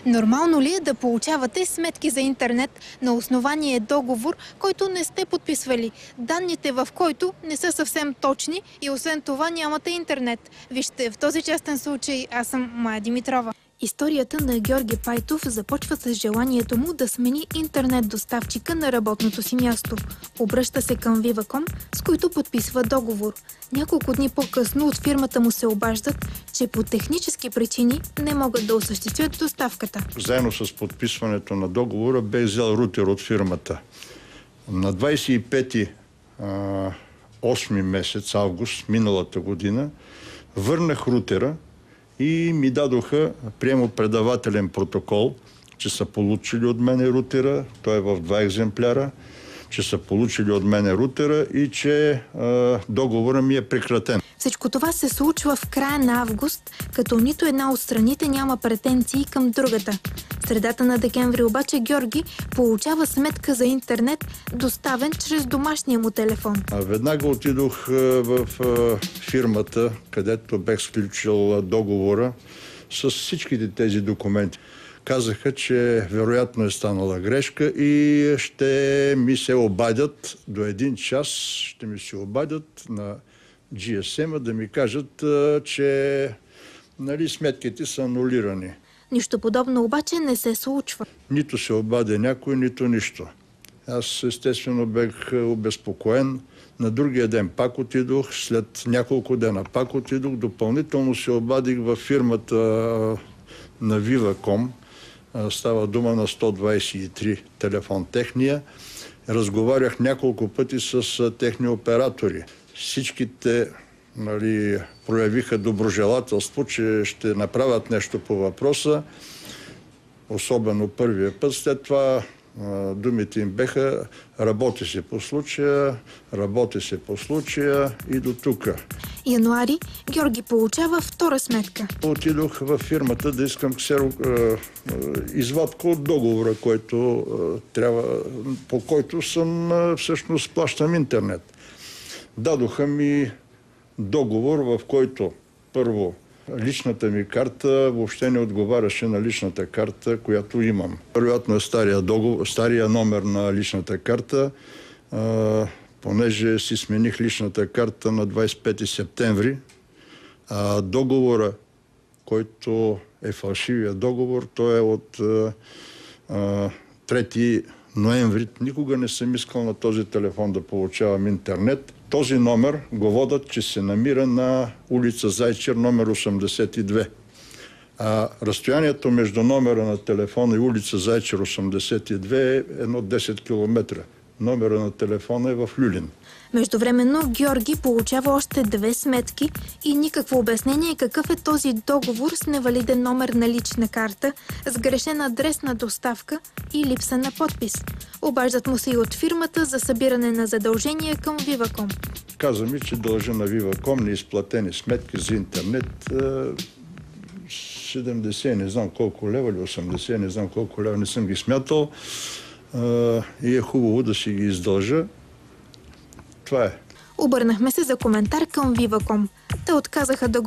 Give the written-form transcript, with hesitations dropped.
Нормално ли е да получавате сметки за интернет на основание договор, който не сте подписвали, данните в който не са съвсем точни и освен това нямате интернет? Вижте, в този частен случай аз съм Мая Димитрова. Историята на Георги Пайтов започва с желанието му да смени интернет доставчика на работното си място. Обръща се към Viva.com, с които подписва договор. Няколко дни по-късно от фирмата му се обаждат, че по технически причини не могат да осъществят доставката. Заедно с подписването на договора бе взел рутер от фирмата. На 25 8 месец, август, миналата година, върнах рутера и ми дадоха приемо-предавателен протокол, че са получили от мене рутера, той е в 2 екземпляра, че са получили от мене рутера и че договорът ми е прекратен. Всичко това се случва в края на август, като нито една от страните няма претенции към другата. В средата на декември обаче Георги получава сметка за интернет, доставен чрез домашния му телефон. Веднага отидох в фирмата, където бех сключил договора с всичките тези документи. Казаха, че вероятно е станала грешка и ще ми се обадят до 1 час, ще ми се обадят на GSM да ми кажат, че сметките са анулирани. Нищо подобно обаче не се случва. Нито се обади някой, нито нищо. Аз естествено бях обезпокоен. На другия ден пак отидох, след няколко дена пак отидох. Допълнително се обадих във фирмата на Viva.com. Става дума на 123 телефон техния. Разговарях няколко пъти с техни оператори. Всичките проявиха доброжелателство, че ще направят нещо по въпроса. Особено първия път. След това думите им беха: работи се по случая и до тук. Януари Георги получава втора сметка. Отидох във фирмата да искам извадка от договора, по който съм всъщност плащам интернет. Дадоха ми договор, в който първо личната ми карта въобще не отговаряше на личната карта, която имам. Вероятно е стария номер на личната карта, понеже си смених личната карта на 25 септември. Договора, който е фалшивия договор, той е от 3 ноември. Никога не съм искал на този телефон да получавам интернет. Този номер го водят, че се намира на улица Зайчер, номер 82. Разстоянието между номера на телефона и улица Зайчер 82 е едно 10 км. Номера на телефона е в Люлин. Междувременно Георги получава още 2 сметки и никакво обяснение какъв е този договор с невалиден номер на лична карта, сгрешен адрес на доставка и липса на подпис. Обаждат му се и от фирмата за събиране на задължения към Viva.com. Каза ми, че дължа на Viva.com неизплатени сметки за интернет. 70 не знам колко лева или 80 не знам колко лева, не съм ги смятал. И е хубаво да си ги издължа. Това е. Обърнахме се за коментар към Viva.com. Те отказаха да го